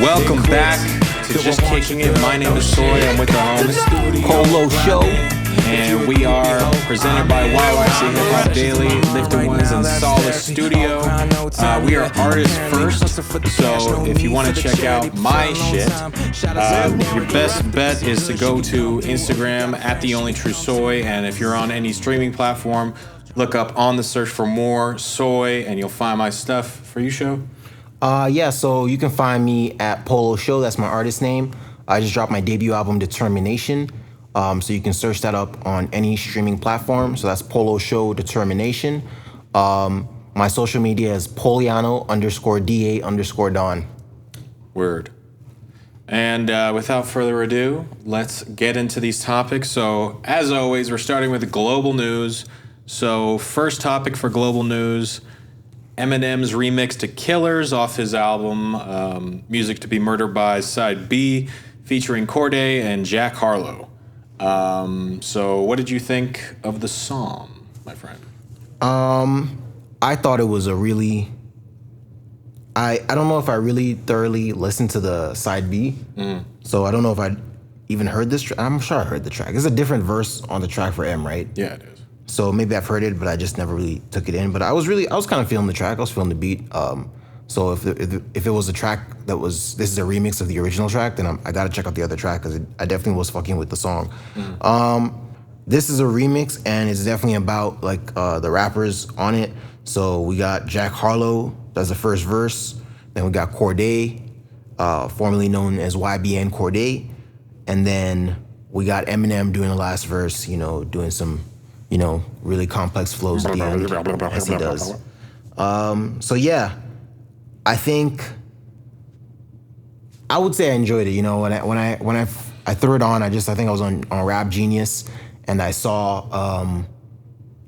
Welcome back to Just Kicking It. My name is SOY. I'm with the homies Polo Show. and we are presented by YYC Hip Hop Daily, Lifted Ones, and Solace Studio. We are artists first, so if you want to check out my shit, your best bet is to go to Instagram at The Only True Soy, and if you're on any streaming platform, look up on the search for more Soy, and you'll find my stuff. For you, Show? Yeah, so you can find me at Polo Show. That's my artist name. I just dropped my debut album, Determination. So you can search that up on any streaming platform. So that's Polo Show Determination. My social media is Poliano_DA_Don. Word. And without further ado, let's get into these topics. So, as always, we're starting with global news. So, first topic for global news, Eminem's remix to Killers off his album Music to be Murdered By Side B, featuring Cordae and Jack Harlow. So what did you think of the song, my friend? I thought it was a really... I don't know if I really thoroughly listened to the side B. So I don't know if I even heard this track. I'm sure I heard the track. There's a different verse on the track for M, right? Yeah, it is. So maybe I've heard it, but I just never really took it in. But I was kind of feeling the track. I was feeling the beat. So if it was a track that was, this is a remix of the original track, then I gotta check out the other track because I definitely was fucking with the song. This is a remix and it's definitely about like the rappers on it. So we got Jack Harlow, that's the first verse. Then we got Cordae, formerly known as YBN Cordae. And then we got Eminem doing the last verse, doing some, really complex flows at the end, as he does. So yeah, I think I would say I enjoyed it. When I threw it on, I think I was on Rap Genius, and I saw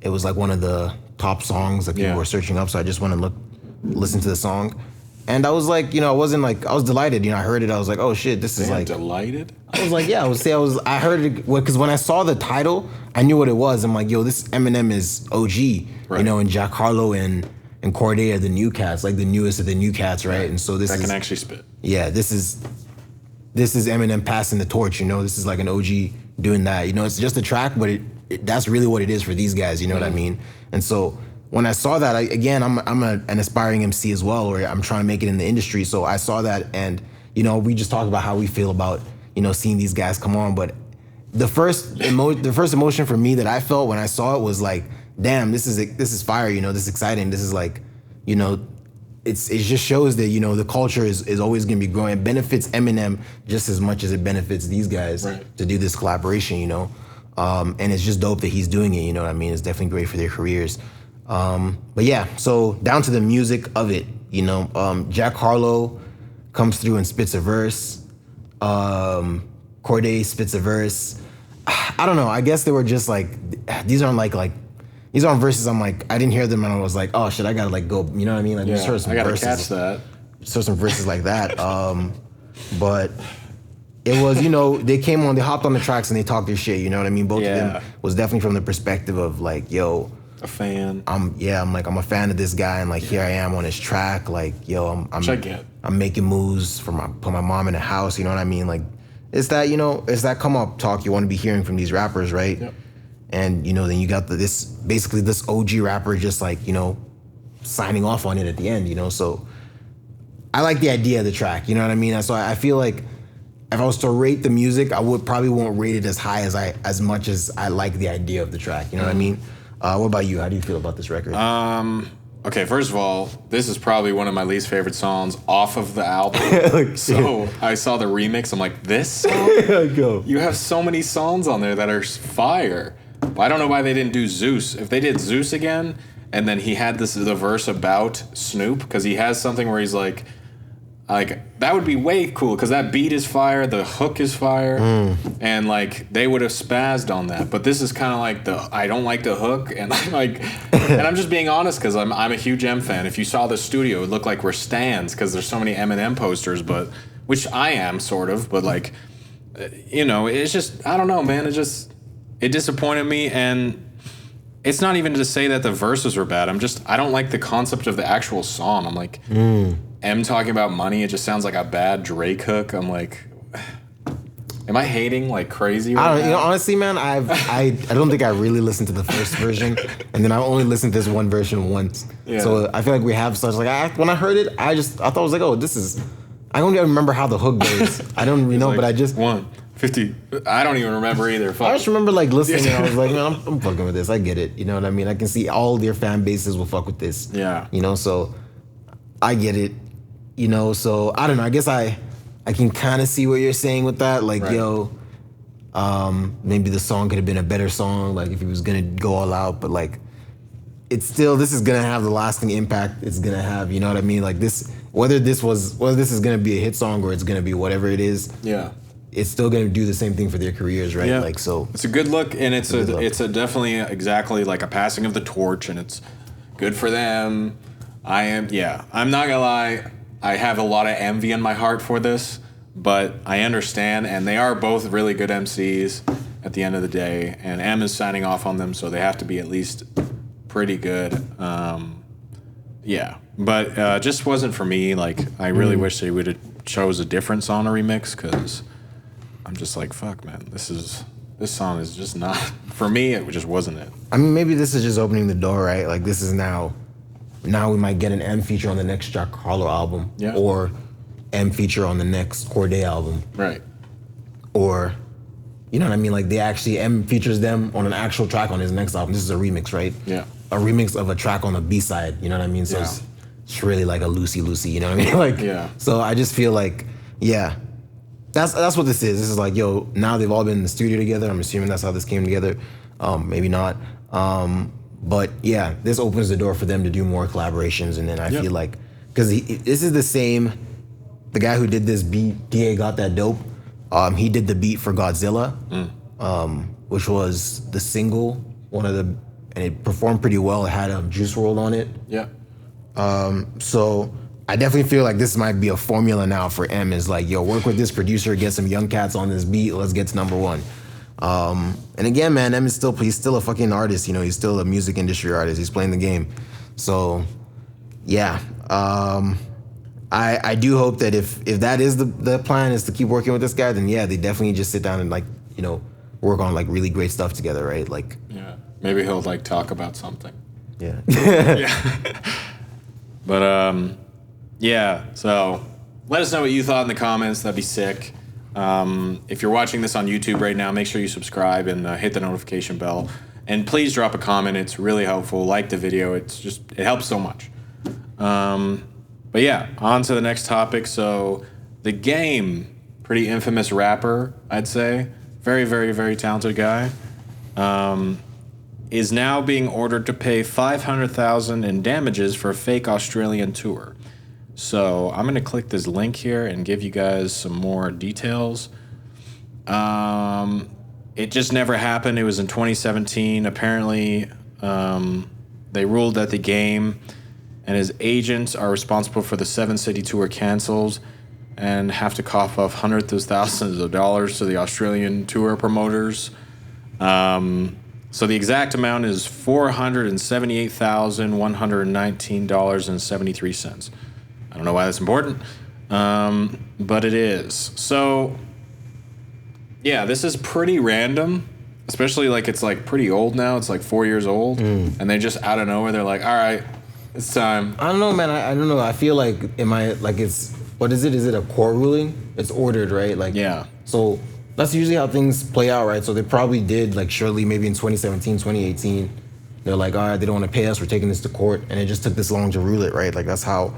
it was like one of the top songs that people were searching up. So I just went and listen to the song, and I was like, I was delighted. I heard it, I was like, oh shit, this is like delighted. I was like, yeah, I heard it because when I saw the title, I knew what it was. I'm like, yo, this Eminem is OG, right. And Jack Harlow and Cordae are the new cats, like the newest of the new cats, right? And so this can actually spit. Yeah, this is Eminem passing the torch, This is like an OG doing that, It's just a track, but that's really what it is for these guys, you know what I mean? And so when I saw that, I'm an aspiring MC as well, or I'm trying to make it in the industry. So I saw that, and we just talked about how we feel about seeing these guys come on. But the first emotion for me that I felt when I saw it was like, damn, this is fire, this is exciting. This is like, it just shows that the culture is always gonna be growing. It benefits Eminem just as much as it benefits these guys to do this collaboration, and it's just dope that he's doing it. You know what I mean? It's definitely great for their careers. But yeah, so down to the music of it, Jack Harlow comes through and spits a verse. Cordae spits a verse. I don't know. I guess they were just like, these aren't these aren't verses. I'm like, I didn't hear them and I was like, oh shit, I gotta like go. You know what I mean? Like, just heard some I gotta verses, catch that. Just heard some verses like that. But it was, they came on, they hopped on the tracks and they talked their shit. You know what I mean? Both of them was definitely from the perspective of like, yo, a fan. I'm a fan of this guy, and like here I am on his track, like yo, I'm making moves put my mom in the house, you know what I mean? Like it's that, it's that come up talk you want to be hearing from these rappers, right? Yep. And then you got this OG rapper just like, signing off on it at the end, so I like the idea of the track, you know what I mean? So I feel like if I was to rate the music, I probably won't rate it as high as much as I like the idea of the track, you know what I mean? What about you? How do you feel about this record? Okay, first of all, this is probably one of my least favorite songs off of the album. So I saw the remix. I'm like, this song? Go. You have so many songs on there that are fire. I don't know why they didn't do Zeus. If they did Zeus again, and then he had the verse about Snoop, because he has something where he's like that would be way cool, because that beat is fire, the hook is fire, and like they would have spazzed on that. But this is kind of like I don't like the hook, and and I'm just being honest because I'm a huge M fan. If you saw the studio, it looked like we're stans because there's so many Eminem posters, which I am sort of, but like, it's just, I don't know, man. It disappointed me, and it's not even to say that the verses were bad. I don't like the concept of the actual song. I'm like, M talking about money, it just sounds like a bad Drake hook. I'm like, am I hating like crazy right I don't, now? you know, honestly, man, I don't think I really listened to the first version, and then I only listened to this one version once. Yeah. So I feel like we have such like when I heard it, I thought I was like, oh, this is. I don't even remember how the hook goes. I don't really know, like but I just 150. I don't even remember either. Fuck. I just remember like listening, and I was like, man, I'm fucking with this. I get it. You know what I mean? I can see all their fan bases will fuck with this. Yeah. You know, so I get it. You know, so I don't know. I guess I can kind of see what you're saying with that. Like, Right. yo, maybe the song could have been a better song. Like, if he was gonna go all out, but like, it's still this is gonna have the lasting impact it's gonna have. You know what I mean? Like this, whether this is gonna be a hit song or it's gonna be whatever it is. Yeah. It's still gonna do the same thing for their careers, right? Yeah. Like so. It's a good look, and it's good look. a definitely exactly like a passing of the torch, and it's good for them. I'm not gonna lie, I have a lot of envy in my heart for this, but I understand, and they are both really good MCs at the end of the day, and M is signing off on them, so they have to be at least pretty good. But just wasn't for me. Like, I really wish they would have chose a different song to remix, because I'm just like, fuck, man, this song is just not for me. It just wasn't it. I mean, maybe this is just opening the door, right? Like this is now we might get an M feature on the next Jack Harlow album, Yeah. or M feature on the next Corday album, Right. or you know what I mean? Like they actually M features them on an actual track on his next album. This is a remix, right? Yeah. A remix of a track on the B side. You know what I mean? So Yeah. it's really like a Lucy. You know what I mean? Like Yeah. So I just feel like that's what this is. This is like, yo, now they've all been in the studio together. I'm assuming that's how this came together. Maybe not. But yeah, this opens the door for them to do more collaborations. And then I feel like, because this is the guy who did this beat, DA Got That Dope, he did the beat for Godzilla, which was the single, and it performed pretty well. It had Juice WRLD on it. Yeah. So I definitely feel like this might be a formula now for M, is like, yo, work with this producer, get some young cats on this beat, let's get to number one. And again, man, M is he's still a fucking artist, you know, he's still a music industry artist, he's playing the game. So yeah, I do hope that if that is the plan, is to keep working with this guy, then yeah, they definitely just sit down and like, you know, work on like really great stuff together, right? Like, Yeah. Maybe he'll like talk about something. yeah. But yeah. So let us know what you thought in the comments. That'd be sick. If you're watching this on YouTube right now, make sure you subscribe and hit the notification bell. And please drop a comment. It's really helpful. Like the video. It helps so much. But yeah, on to the next topic. So The Game, pretty infamous rapper, I'd say. Very, very, very talented guy. Is now being ordered to pay $500,000 in damages for a fake Australian tour. So I'm going to click this link here and give you guys some more details. It just never happened. It was in 2017. Apparently, they ruled that The Game and his agents are responsible for the 7-city tour cancels and have to cough up hundreds of thousands of dollars to the Australian tour promoters. So the exact amount is $478,119.73. I don't know why that's important, but it is. So, yeah, this is pretty random, especially like it's like pretty old now. It's like 4 years old, and they just out of nowhere they're like, "All right, it's time." I don't know, man. I don't know. I feel like it's what is it? Is it a court ruling? It's ordered, right? Like Yeah. So that's usually how things play out, right? So they probably did, like, surely maybe in 2017, 2018, they're like, all right, they don't want to pay us, we're taking this to court, and it just took this long to rule it, right? Like, that's how,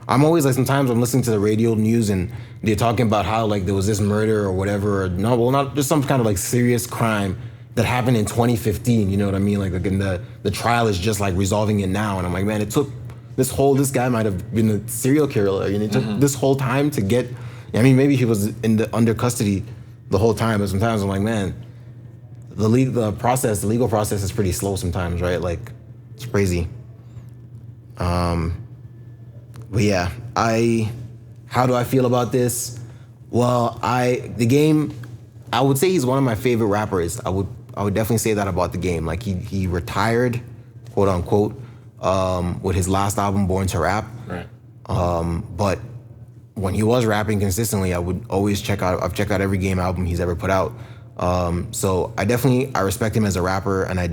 I'm always, like, sometimes I'm listening to the radio news, and they're talking about how, like, there was this murder or whatever, or not just some kind of, like, serious crime that happened in 2015, you know what I mean? Like and the trial is just, like, resolving it now, and I'm like, man, it took this guy might have been a serial killer, and it took this whole time to get, I mean, maybe he was under custody the whole time, but sometimes I'm like, man, the legal process is pretty slow sometimes, right? Like, it's crazy. But yeah, how do I feel about this? Well, The Game, I would say he's one of my favorite rappers. I would definitely say that about The Game. Like, he retired, quote unquote, with his last album, Born to Rap. Right. But when he was rapping consistently, I would always I've checked out every Game album he's ever put out. So I respect him as a rapper, and I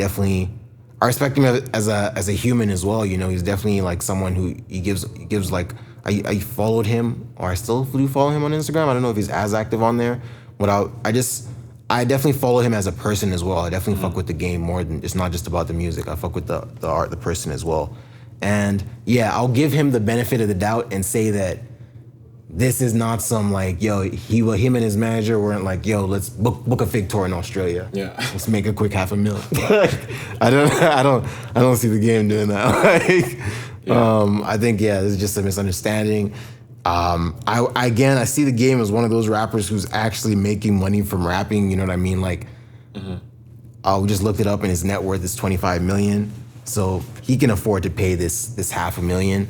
respect him as a human as well. You know, he's definitely like someone who he gives like I followed him, or I still do follow him on Instagram. I don't know if he's as active on there, but I definitely follow him as a person as well. I definitely fuck with the game more than, it's not just about the music. I fuck with the art, the person as well. And yeah, I'll give him the benefit of the doubt and say that this is not some like, yo, him and his manager weren't like, yo, let's book a fig tour in Australia. Yeah. Let's make a quick $500,000. I don't see the game doing that. I think, it's just a misunderstanding. I see the game as one of those rappers who's actually making money from rapping. You know what I mean? Like, we just looked it up, and his net worth is $25 million. So he can afford to pay this $500,000.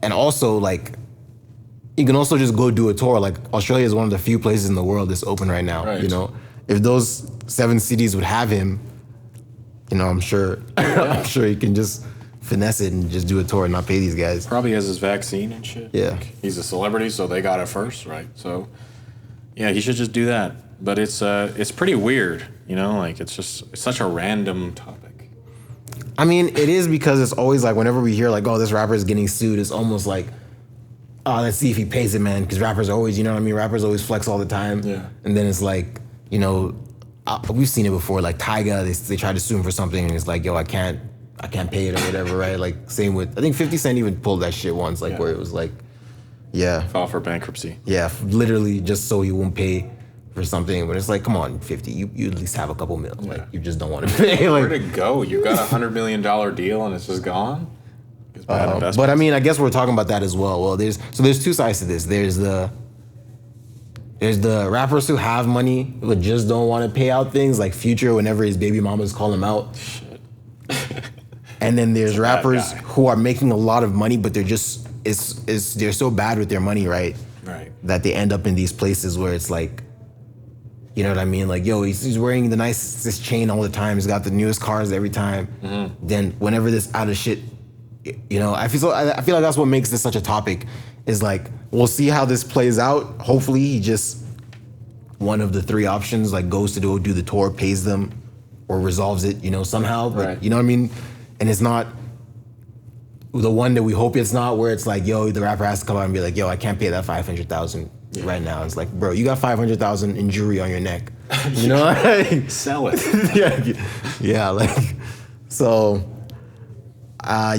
And also, like, you can also just go do a tour. Like, Australia is one of the few places in the world that's open right now. Right. You know, if those 7 cities would have him, you know, I'm sure he can just finesse it and just do a tour and not pay these guys. Probably has his vaccine and shit. Yeah. Like, he's a celebrity, so they got it first, right? So, yeah, he should just do that. But it's pretty weird, you know? Like, it's such a random topic. I mean, it is, because it's always like, whenever we hear like, oh, this rapper is getting sued, it's almost like, oh, let's see if he pays it, man. Because rappers always, you know what I mean? Rappers always flex all the time. Yeah. And then it's like, you know, we've seen it before. Like Tyga, they tried to sue him for something, and it's like, yo, I can't pay it or whatever, right? Like, same with, I think 50 Cent even pulled that shit once, like, where it was like, file for bankruptcy. Yeah, literally just so he won't pay for something. But it's like, come on, 50, you at least have a couple mil. Like, you just don't want to pay. Like, where'd it go? You got $100 million deal and it's just gone? It's bad investment. But I mean, I guess we're talking about that as well. Well, there's 2 sides to this. There's the rappers who have money but just don't want to pay out things, like Future whenever his baby mamas call him out. Shit. And then there's rappers who are making a lot of money, but they're just they're so bad with their money, right? Right. That they end up in these places where it's like, you know what I mean? Like, yo, he's wearing the nicest chain all the time. He's got the newest cars every time. Mm-hmm. Then whenever this out of shit, you know, I feel like that's what makes this such a topic. Is like, we'll see how this plays out. Hopefully, he just, one of the 3 options, like, goes to do the tour, pays them, or resolves it, you know, somehow. But you know what I mean? And it's not the one that we hope it's not, where it's like, yo, the rapper has to come out and be like, yo, I can't pay that $500,000 right now. It's like, bro, you got $500,000 in jewelry on your neck. You know, like, sell it. yeah, like, so, I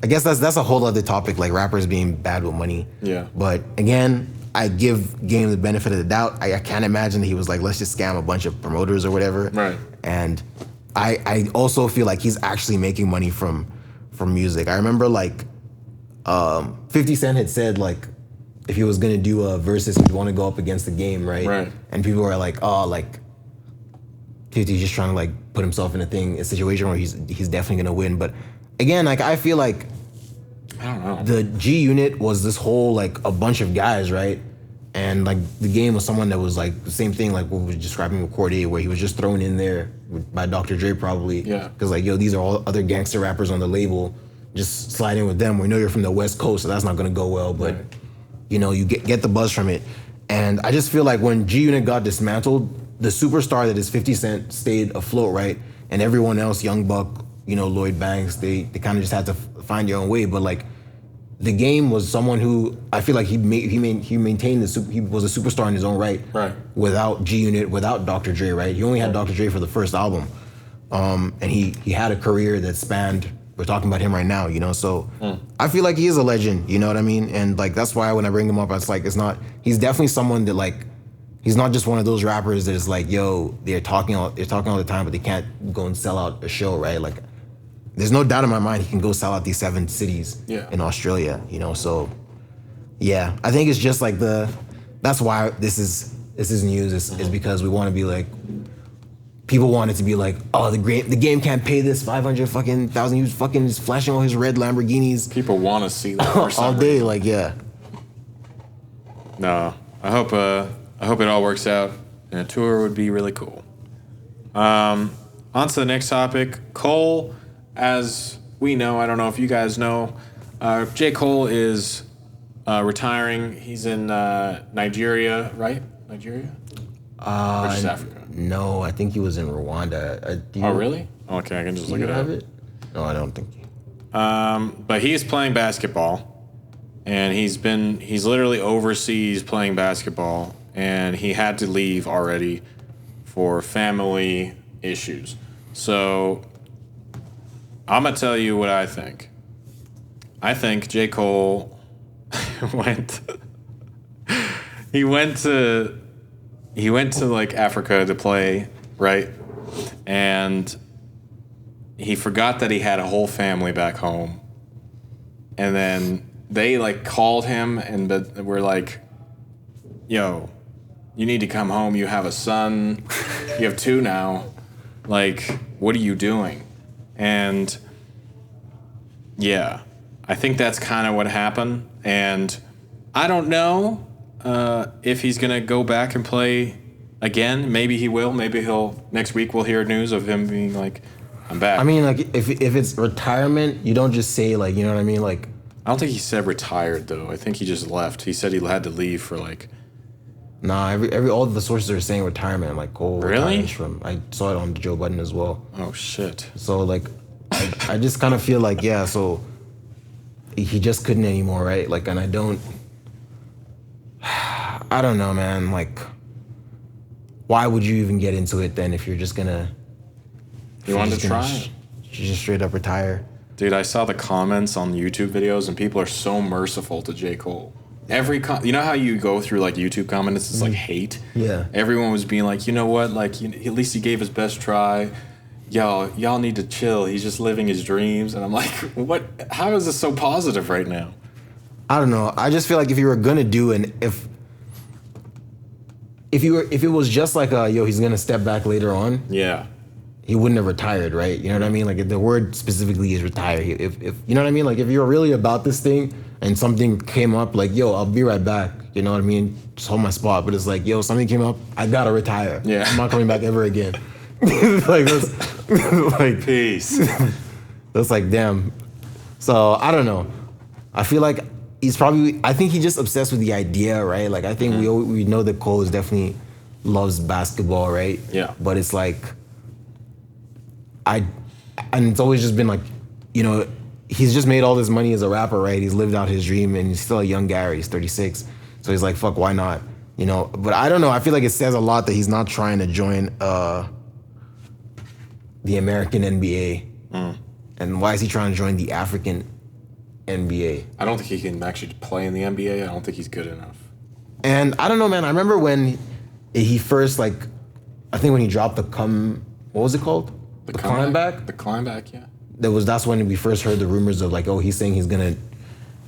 guess that's a whole other topic, like rappers being bad with money. Yeah. But again, I give Game the benefit of the doubt. I can't imagine that he was like, let's just scam a bunch of promoters or whatever. Right. And I also feel like he's actually making money from music. I remember like 50 Cent had said like, if he was gonna do a versus, he'd want to go up against the Game, right? Right. And people were like, oh, like 50's just trying to like put himself in a situation where he's definitely gonna win. But again, like, I feel like, I don't know, the G Unit was this whole like a bunch of guys, right? And like the Game was someone that was like the same thing, like what we were describing with Cordae, where he was just thrown in there by Dr. Dre probably. Yeah. Because like, yo, these are all other gangster rappers on the label. Just slide in with them. We know you're from the West Coast, so that's not gonna go well. But you know, you get the buzz from it. And I just feel like when G Unit got dismantled, the superstar that is 50 Cent stayed afloat, right? And everyone else, Young Buck, you know, Lloyd Banks, they kind of just had to find their own way. But like, the Game was someone who I feel like he maintained he was a superstar in his own right. Right. Without G Unit, without Dr. Dre, right? He only had Dr. Dre for the first album, and he had a career that spanned. We're talking about him right now, you know. So I feel like he is a legend. You know what I mean? And like, that's why when I bring him up, it's like, he's definitely someone that like, he's not just one of those rappers that is like, yo, they're talking all the time, but they can't go and sell out a show, right? Like, there's no doubt in my mind he can go sell out these 7 cities in Australia, you know. So yeah, I think it's just like that's why this is news is because we want to be like, people want it to be like, oh, the game can't pay this $500,000. He was fucking just flashing all his red Lamborghinis. People want to see that all day, like, yeah. No, I hope it all works out, and a tour would be really cool. On to the next topic. Cole, as we know, I don't know if you guys know, J. Cole is retiring. He's in Nigeria, right? Nigeria? Or just Africa? No, I think he was in Rwanda. Oh, really? Okay, I can just look it up. No, I don't think. But he's playing basketball, and he's literally overseas playing basketball, and he had to leave already for family issues. So I'm gonna tell you what I think. I think J. Cole he went to like Africa to play, right? And he forgot that he had a whole family back home. And then they like called him and were like, yo, you need to come home. You have a son. You have 2 now. Like, what are you doing? And yeah, I think that's kind of what happened. And I don't know if he's going to go back and play again. Maybe he will. Maybe next week we'll hear news of him being like, I'm back. I mean, like, if it's retirement, you don't just say, like, you know what I mean? Like, I don't think he said retired, though. I think he just left. He said he had to leave for, like... Nah, all the sources are saying retirement. Like, Cole really? I saw it on Joe Budden as well. Oh, shit. So, like, I just kind of feel like, yeah, so he just couldn't anymore, right? Like, and I don't know, man. Like, why would you even get into it then if you're just gonna... You wanted to try it? You just straight up retire. Dude, I saw the comments on YouTube videos, and people are so merciful to J. Cole. You know how you go through like YouTube comments, it's like hate? Yeah. Everyone was being like, you know what? Like, at least he gave his best try. Y'all need to chill. He's just living his dreams. And I'm like, what? How is this so positive right now? I don't know. I just feel like if you were gonna do and if it was just like he's gonna step back later on. Yeah. He wouldn't have retired, right? You know what I mean? Like, if the word specifically is retire. If you know what I mean? Like, if you're really about this thing and something came up, like, yo, I'll be right back. You know what I mean? Just hold my spot. But it's like, yo, something came up, I gotta retire. Yeah. I'm not coming back ever again. Like, that's like peace. That's like, damn. So I don't know. I feel like I think he's just obsessed with the idea, right? Like, I think we know that Cole definitely loves basketball, right? Yeah. But it's like, and it's always just been like, you know, he's just made all this money as a rapper, right? He's lived out his dream, and he's still a young Gary. He's 36. So he's like, fuck, why not? You know, but I don't know. I feel like it says a lot that he's not trying to join the American NBA. And why is he trying to join the African NBA? I don't think he can actually play in the NBA. I don't think he's good enough. And I don't know, man. I remember when he first, like, I think when he dropped what was it called? The Climb Back? The Climb Back, yeah. That's when we first heard the rumors of, like, oh, he's saying he's going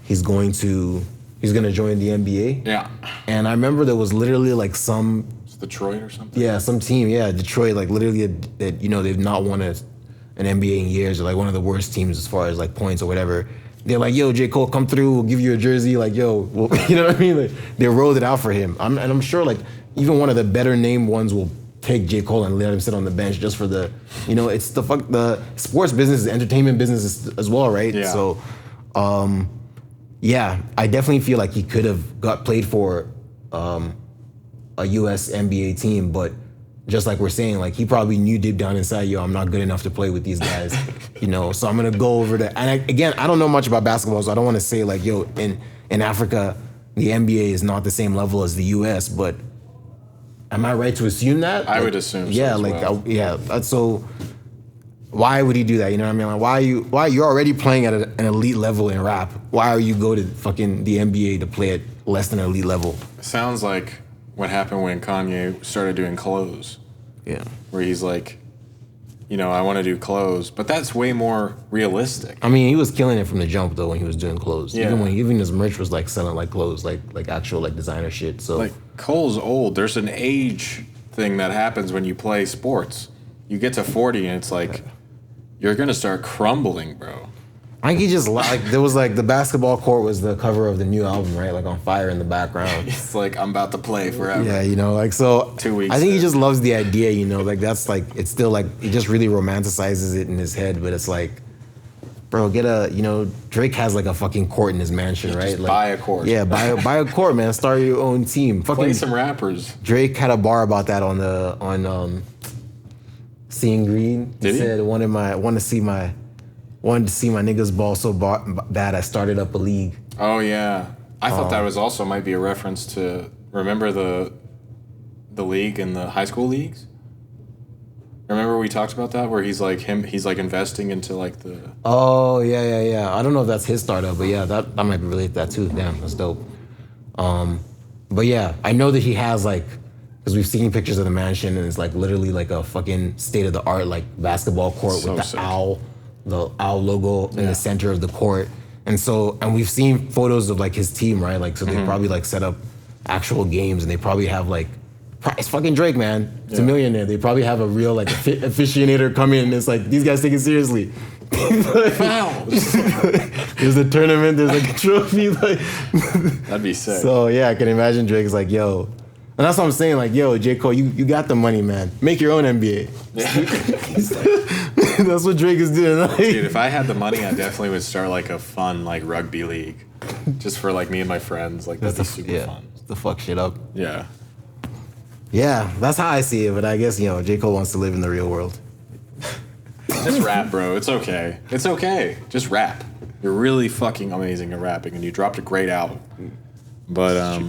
to join the NBA. Yeah. And I remember there was literally like It's Detroit or something? Yeah, some team, Detroit, like literally that, you know, they've not won an NBA in years, or like one of the worst teams as far as like points or whatever. They're like, yo, J. Cole, come through, we'll give you a jersey, like, yo, you know what I mean? Like, they rolled it out for him. I'm sure, like, even one of the better named ones will take J. Cole and let him sit on the bench just for the, you know, it's the sports business, the entertainment business as well, right? Yeah. So, yeah, I definitely feel like he could have got played for a US NBA team, but just like we're saying, like, he probably knew deep down inside, yo, I'm not good enough to play with these guys, you know, so I'm gonna go over there. And I don't know much about basketball, so I don't want to say like, yo, in Africa, the NBA is not the same level as the US, but am I right to assume that? I would assume so. Yeah, so why would he do that? You know what I mean? Like, why you're already playing at an elite level in rap? Why are you go to fucking the NBA to play at less than an elite level? Sounds like what happened when Kanye started doing clothes. Yeah. Where he's like, you know, I want to do clothes, but that's way more realistic. I mean, he was killing it from the jump though when he was doing clothes. Yeah. Even his merch was like selling like clothes, like actual like designer shit. So like Cole's old. There's an age thing that happens when you play sports. You get to 40 and it's like you're gonna start crumbling, bro. I think he just like there was like the basketball court was the cover of the new album, right? Like on fire in the background. It's like I'm about to play forever. Yeah, you know, like so. 2 weeks. I think he just loves the idea, you know, like that's like it's still like he just really romanticizes it in his head, but it's like bro, Drake has like a fucking court in his mansion, right? Just Like, buy a court. Yeah, buy a court, man. Start your own team. Fucking Play some rappers. Drake had a bar about that on Seeing Green. Did he? Said wanted to see my niggas ball so bad I started up a league. Oh yeah, I thought that was also might be a reference to remember the league in the high school leagues. Remember we talked about that where he's like investing into like the. Oh yeah. I don't know if that's his startup, but yeah, that might be related to that too. Damn, that's dope. But yeah, I know that he has like, because we've seen pictures of the mansion and it's like literally like a fucking state of the art like basketball court So with the sick. the owl logo in the center of the court. And we've seen photos of like his team, right? Like, so they probably like set up actual games and they probably have like, it's fucking Drake, man. It's a millionaire. They probably have a real like aficionator come in and it's like, these guys take it seriously. Fouls. There's a tournament, there's like a trophy. Like, That'd be sick. so yeah, I can imagine Drake's like, yo. And that's what I'm saying, like, yo, J. Cole, you got the money, man. Make your own NBA. That's what Drake is doing. Like, Dude, if I had the money, I definitely would start like a fun like rugby league, just for like me and my friends. Like that'd be super fun. To fuck shit up. Yeah. Yeah, that's how I see it. But I guess J. Cole wants to live in the real world. Just rap, bro. It's okay. It's okay. Just rap. You're really fucking amazing at rapping, and you dropped a great album. But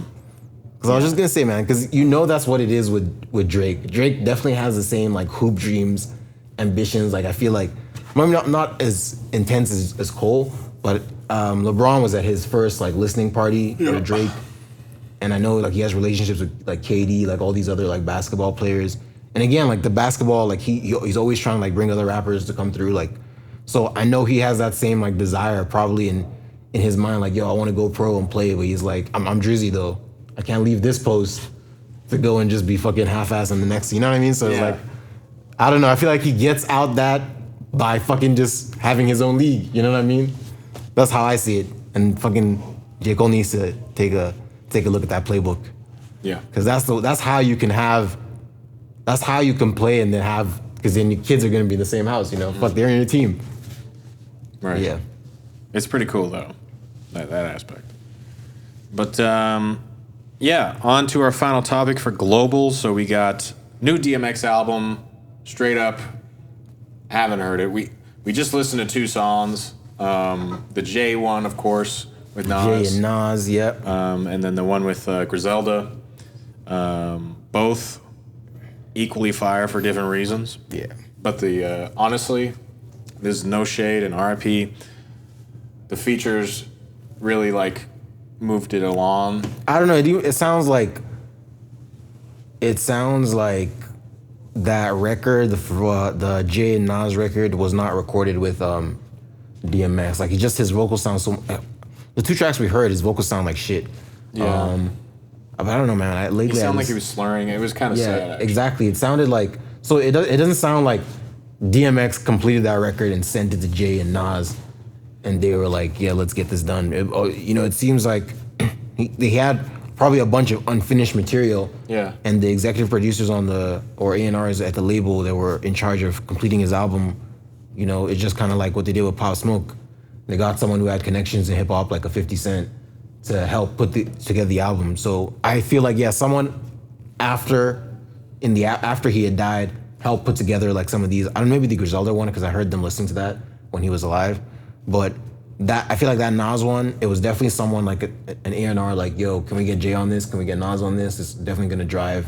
Because I was just gonna say, man, because that's what it is with Drake. Drake definitely has the same like hoop dreams, ambitions. Like I feel like maybe not as intense as Cole, but LeBron was at his first like listening party for Drake, and I know like he has relationships with like KD, like all these other like basketball players. And again, like the basketball, like he's always trying to like bring other rappers to come through. Like, so I know he has that same like desire probably in his mind. Like, yo, I want to go pro and play, but he's like, I'm Drizzy though. I can't leave this post to go and just be fucking half-assed on the next. You know what I mean? So it's like, I don't know. I feel like he gets out that by fucking just having his own league. You know what I mean? That's how I see it. And fucking J. Cole needs to take a look at that playbook. yeah. Because that's how you can play and then have, because then your kids are going to be in the same house, Fuck, they're in your team. Right. Yeah. It's pretty cool though, that aspect. But yeah, on to our final topic for global. So we got new DMX album, straight up. Haven't heard it. We just listened to 2 songs. The J one, of course, with Nas. Jay and Nas, yep. And then the one with Griselda. Both equally fire for different reasons. Yeah. But the honestly, there's no shade and RIP. The features really like moved it along. I don't know. It sounds like that record, the Jay and Nas record, was not recorded with DMX. Like, his vocals sound so. The 2 tracks we heard, his vocals sound like shit. Yeah. But I don't know, man. He sounded like he was slurring. It was kind of sad. Actually. Exactly. It sounded like, so it doesn't sound like DMX completed that record and sent it to Jay and Nas, and they were like, yeah, let's get this done. It seems like they had probably a bunch of unfinished material. Yeah. And the executive producers or A&Rs at the label that were in charge of completing his album, it's just kind of like what they did with Pop Smoke. They got someone who had connections in hip hop, like a 50 Cent, to help put together the album. So I feel like, yeah, someone after he had died helped put together like some of these. I don't know, maybe the Griselda one, because I heard them listening to that when he was alive. But that, I feel like that Nas one, it was definitely someone like an A&R, like, yo, can we get Jay on this? Can we get Nas on this? It's definitely gonna drive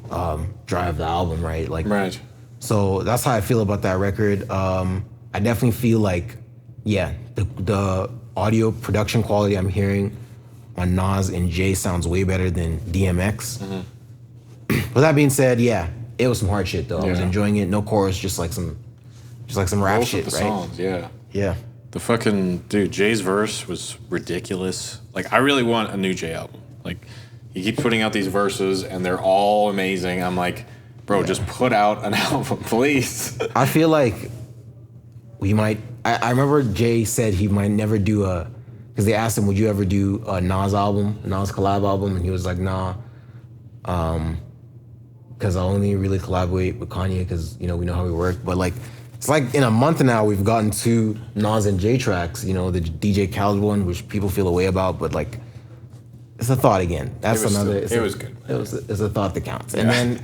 the album, right? Like, Right. So that's how I feel about that record. I definitely feel like, yeah, the audio production quality I'm hearing on Nas and Jay sounds way better than DMX. Mm-hmm. With that being said, yeah, it was some hard shit though. I was enjoying it. No chorus, just like some rap Both shit, of the right? songs, yeah. Yeah. The fucking dude, Jay's verse was ridiculous. Like, I really want a new Jay album. Like, he keeps putting out these verses and they're all amazing. I'm like, bro, just put out an album, please. I feel like we might. I remember Jay said he might never do because they asked him, would you ever do a Nas collab album? And he was like, nah. Because I only really collaborate with Kanye because, we know how we work. But like, it's like in a month now we've gotten 2 Nas and Jay tracks. You know, the DJ Khaled one, which people feel away about, but like it's a thought again. That's another. It was good. It's a thought that counts. And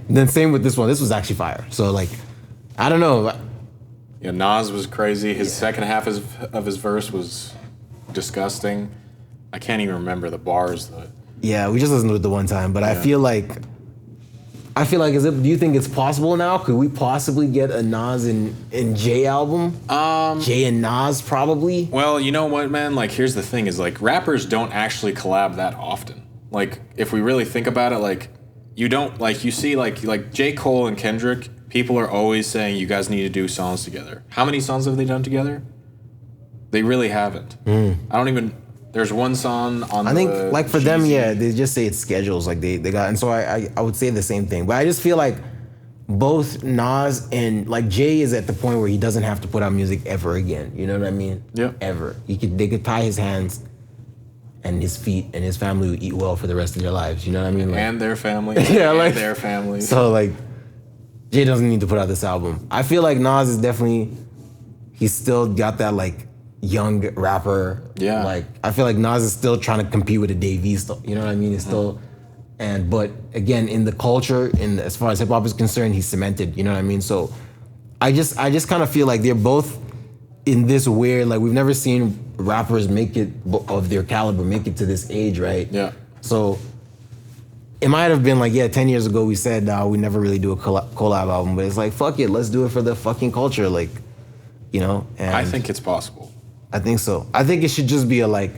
then same with this one. This was actually fire. So like, I don't know. Yeah, Nas was crazy. His second half of his verse was disgusting. I can't even remember the bars. Yeah, we just listened to it the one time, but I feel like, do you think it's possible now? Could we possibly get a Nas and Jay album? Jay and Nas probably. Well, you know what, man? Like, here's the thing: is like rappers don't actually collab that often. Like, if we really think about it, like you don't like you see like J. Cole and Kendrick. People are always saying you guys need to do songs together. How many songs have they done together? They really haven't. I don't even. There's one song on. I think like for them, yeah, they just say it's schedules. Like they got, and so I would say the same thing. But I just feel like both Nas and like Jay is at the point where he doesn't have to put out music ever again. You know what I mean? Yeah. Ever. They could tie his hands and his feet, and his family would eat well for the rest of their lives. You know what I mean? Like, and their family. Yeah, like their families. So like, Jay doesn't need to put out this album. I feel like Nas is definitely, he's still got that like young rapper. Yeah. Like I feel like Nas is still trying to compete with a Dave East. You know what I mean? It's still, but again, in the culture, in as far as hip hop is concerned, he's cemented. You know what I mean? So I just kind of feel like they're both in this weird, like we've never seen rappers make it of their caliber make it to this age, right? Yeah. So it might have been like, 10 years ago we said we never really do a collab album, but it's like, fuck it, let's do it for the fucking culture, like, you know? And I think it's possible. I think so. I think it should just be a like,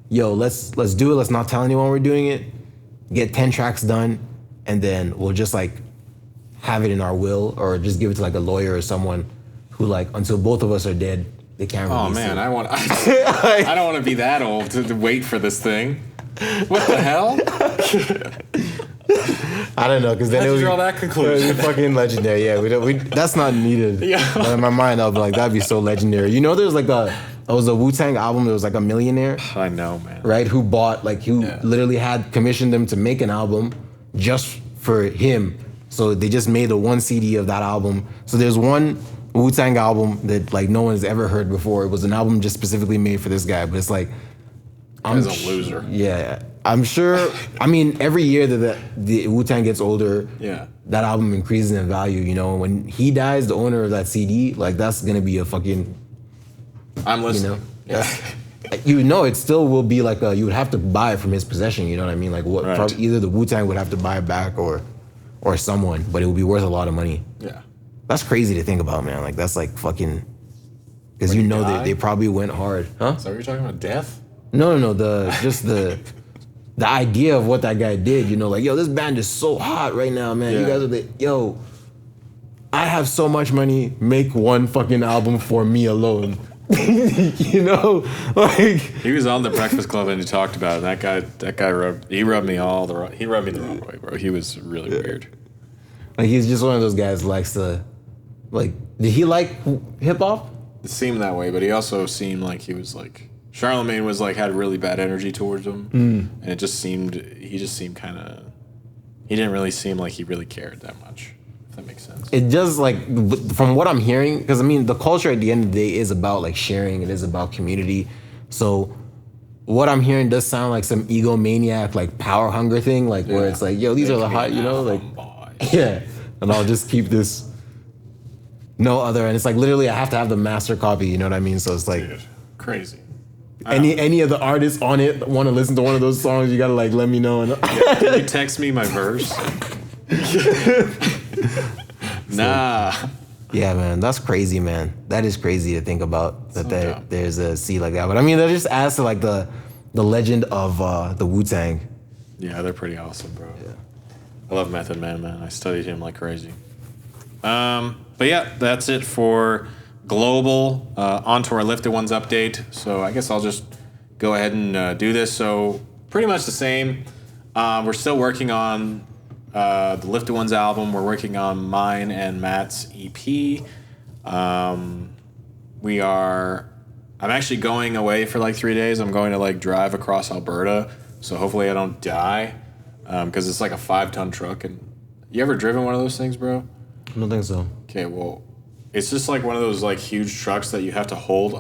yo, let's do it, let's not tell anyone we're doing it, get 10 tracks done, and then we'll just like have it in our will, or just give it to like a lawyer or someone who like, until both of us are dead, they can't release it. I don't want to be that old to wait for this thing. What the hell? I don't know, because then it would draw that conclusion. Fucking legendary. Yeah, that's not needed. Yeah. But in my mind, I'll be like, that'd be so legendary. You know, there's like it was a Wu-Tang album. There was like a millionaire. I know, man. Right? Who literally had commissioned them to make an album just for him. So they just made a one CD of that album. So there's one Wu-Tang album that like no one's ever heard before. It was an album just specifically made for this guy. But it's like, I'm a loser. Yeah, I'm sure. I mean, every year that the Wu-Tang gets older, that album increases in value. You know, when he dies, the owner of that CD, like that's gonna be a fucking. I'm listening. You know, it still will be like you would have to buy it from his possession. You know what I mean? Like what? Right. Probably either the Wu-Tang would have to buy it back or someone, but it would be worth a lot of money. Yeah, that's crazy to think about, man. Like that's like fucking. Because you know they probably went hard, huh? So you're talking about death? No. The idea of what that guy did, you know, like, yo, this band is so hot right now, man. You guys are I have so much money, make one fucking album for me alone. You know? Like he was on the Breakfast Club and he talked about it. That guy rubbed me the wrong way, bro. He was really weird. Like he's just one of those guys who likes to did he like hip hop? It seemed that way, but he also seemed like he was like Charlemagne was like had really bad energy towards him, and he just seemed kind of. He didn't really seem like he really cared that much. If that makes sense. It just like from what I'm hearing, because I mean the culture at the end of the day is about like sharing. It is about community. So what I'm hearing does sound like some egomaniac like power hunger thing, like where it's like, yo, these are the hot, you know, like and I'll just keep this. No other, and it's like literally I have to have the master copy. You know what I mean? So it's like crazy. Any of the artists on it want to listen to one of those songs, you gotta like let me know. Can you text me my verse? Nah. Yeah, man, that's crazy, man. That is crazy to think about that there's a seed like that. But I mean, that just adds to like the legend of the Wu-Tang. Yeah, they're pretty awesome, bro. Yeah. I love Method Man, man. I studied him like crazy. But yeah, that's it for Global. On to our Lifted Ones update. So I guess I'll just go ahead and do this. So pretty much the same. We're still working on the Lifted Ones album. We're working on mine and Matt's EP. I'm actually going away for like 3 days. I'm going to like drive across Alberta. So hopefully I don't die. Because it's like a 5-ton truck. And you ever driven one of those things, bro? I don't think so. Okay, well, it's just like one of those like huge trucks that you have to hold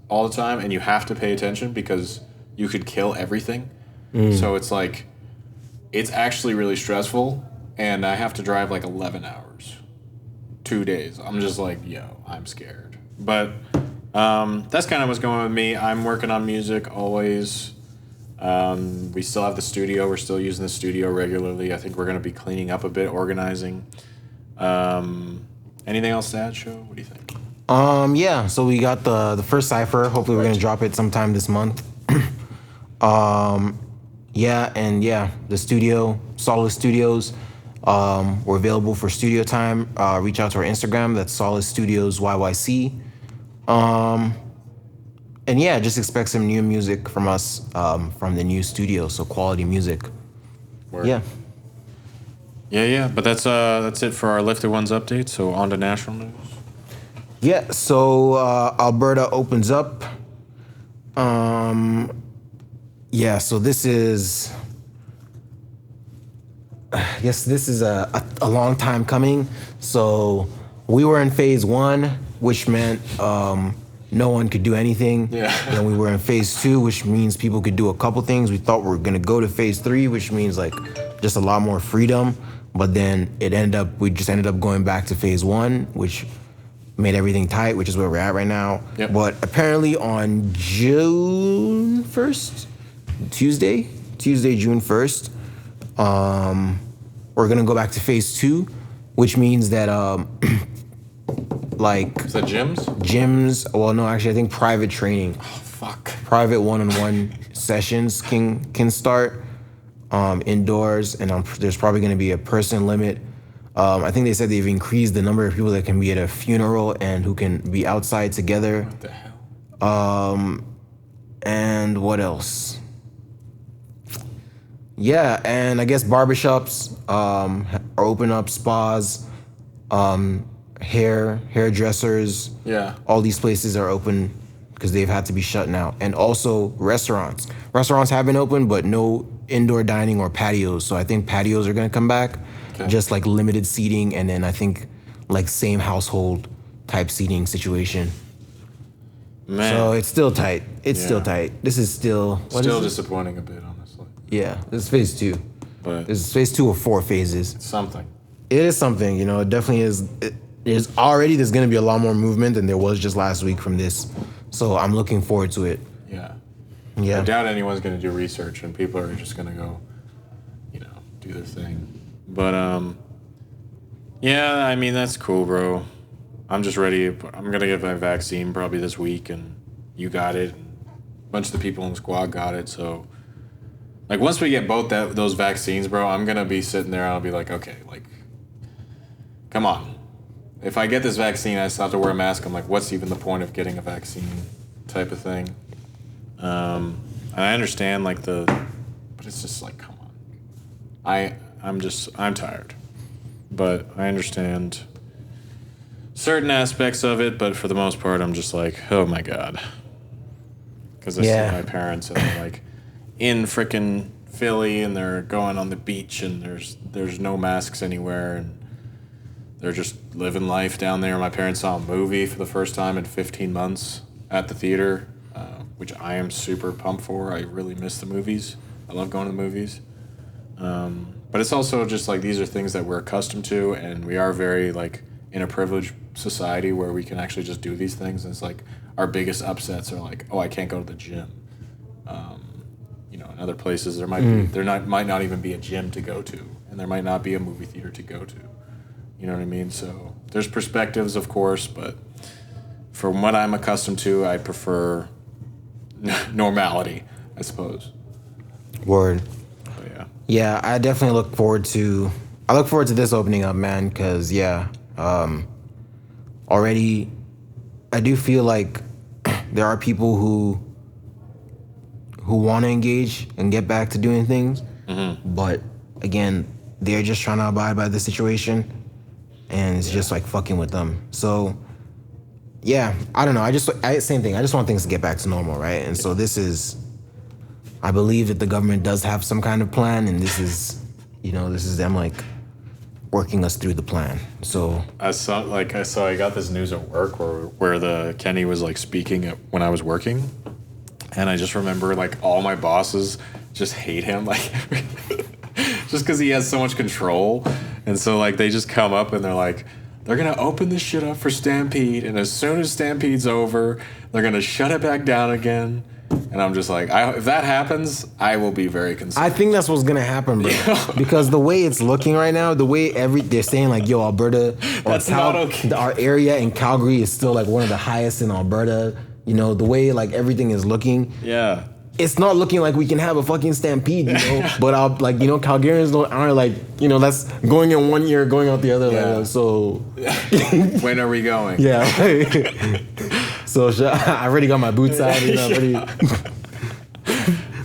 all the time, and you have to pay attention because you could kill everything. So it's like, it's actually really stressful, and I have to drive like 11 hours, 2 days. I'm just like, yo, I'm scared. But that's kind of what's going on with me. I'm working on music always. We still have the studio. We're still using the studio regularly. I think we're going to be cleaning up a bit, organizing. Anything else to add, Show? What do you think? Yeah, so we got the first cipher. Hopefully we're gonna drop it sometime this month. The studio, Solid Studios. We're available for studio time. Reach out to our Instagram, that's Solid Studios YYC. And yeah, just expect some new music from us, from the new studio, so quality music. Word. Yeah. Yeah. But that's it for our Lifted Ones update. So on to national news. Yeah, so Alberta opens up. So this is, I guess this is a long time coming. So we were in phase 1, which meant no one could do anything. Yeah. Then we were in phase 2, which means people could do a couple things. We thought we were gonna go to phase 3, which means like just a lot more freedom. But then we just ended up going back to phase 1, which made everything tight, which is where we're at right now. Yep. But apparently on June 1st, Tuesday, June 1st, we're gonna go back to phase 2, which means that Is that gyms, well, no, actually I think private training. Oh, fuck. Private one-on-one sessions can start indoors, and there's probably gonna be a person limit. I think they said they've increased the number of people that can be at a funeral and who can be outside together. What the hell? And what else? Yeah, and I guess barbershops are open up, spas, hairdressers. Yeah. All these places are open because they've had to be shut now. And also restaurants. Restaurants have been open, but no indoor dining or patios. So I think patios are gonna come back. Okay. Just like limited seating, and then I think like same household type seating situation. Man. So it's still tight. Still tight. This is still disappointing a bit, honestly. Yeah, this is phase 2. But this is phase 2 of 4 phases. It's something. It is something, it definitely is. There's gonna be a lot more movement than there was just last week from this. So I'm looking forward to it. Yeah. Yeah. I doubt anyone's gonna do research, and people are just gonna go, do their thing. But yeah, I mean, that's cool, bro. I'm just ready. I'm gonna get my vaccine probably this week, and you got it. A bunch of the people in the squad got it. So, like, once we get both those vaccines, bro, I'm gonna be sitting there. I'll be like, okay, like, come on. If I get this vaccine, I still have to wear a mask. I'm like, what's even the point of getting a vaccine, type of thing. And I understand but it's just like, come on. I'm tired. But I understand certain aspects of it, but for the most part, I'm just like, oh my God. Because I see my parents, and they're like in frickin' Philly, and they're going on the beach, and there's no masks anywhere, and they're just living life down there. My parents saw a movie for the first time in 15 months at the theater, which I am super pumped for. I really miss the movies. I love going to the movies. But it's also just like, these are things that we're accustomed to, and we are very like in a privileged society where we can actually just do these things. And it's like our biggest upsets are like, oh, I can't go to the gym. In other places there might not even be a gym to go to, and there might not be a movie theater to go to. You know what I mean? So there's perspectives, of course, but from what I'm accustomed to, I prefer normality, I suppose. Word. But yeah. Yeah, I definitely look forward to this opening up, man, because already I do feel like there are people who want to engage and get back to doing things, but again, they're just trying to abide by the situation, and it's just like fucking with them. So yeah, I don't know. Same thing. I just want things to get back to normal, right? And so this is, I believe that the government does have some kind of plan, and this is them like working us through the plan. So I got this news at work where the Kenny was like speaking when I was working, and I just remember like all my bosses just hate him, like just because he has so much control, and so like they just come up and they're like, they're gonna open this shit up for Stampede, and as soon as Stampede's over, they're gonna shut it back down again. And I'm just like, if that happens, I will be very concerned. I think that's what's gonna happen, bro. Because the way it's looking right now, the way they're saying like, yo, Alberta, that's not okay. Our area in Calgary is still like one of the highest in Alberta. You know, the way like everything is looking. Yeah. It's not looking like we can have a fucking stampede, you know. But Calgarians aren't like, that's going in one ear, going out the other. Yeah. Like, so when are we going? Yeah. So I already got my boots out.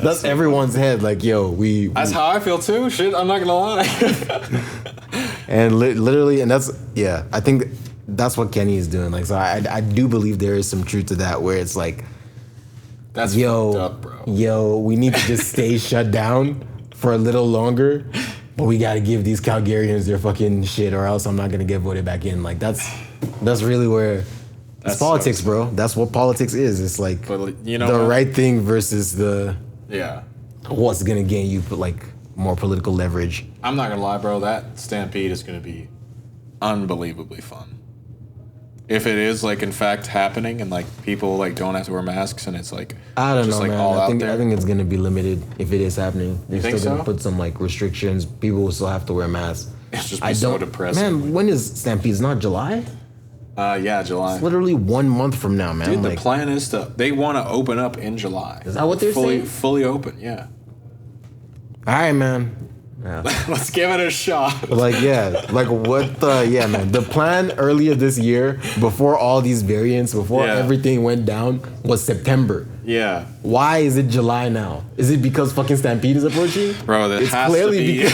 That's everyone's head. Like, yo, That's how I feel too. Shit, I'm not gonna lie. And literally, and I think that's what Kenny is doing. Like, so I do believe there is some truth to that, where it's like, that's fucked up, bro. Yo, we need to just stay shut down for a little longer, but we got to give these Calgarians their fucking shit, or else I'm not gonna get voted back in. Like, that's really where it's politics, bro. That's what politics is. It's like the right thing versus what's gonna gain you like more political leverage. I'm not gonna lie, bro. That Stampede is gonna be unbelievably fun. If it is like in fact happening and like people like don't have to wear masks and it's like I don't just know, like man. all I think out there. I think it's gonna be limited if it is happening. They're still gonna so? put some like restrictions. People will still have to wear masks. It's just so depressing. Man, when is Stampede? It's not July? Yeah, July. It's literally 1 month from now, man. Dude, the plan is they want to open up in July. Is that what they're saying? Fully open, yeah. All right, man. Yeah. Let's give it a shot. Man. The plan earlier this year, before all these variants, before everything went down, was September. Yeah. Why is it July now? Is it because fucking Stampede is approaching? Bro, it's clearly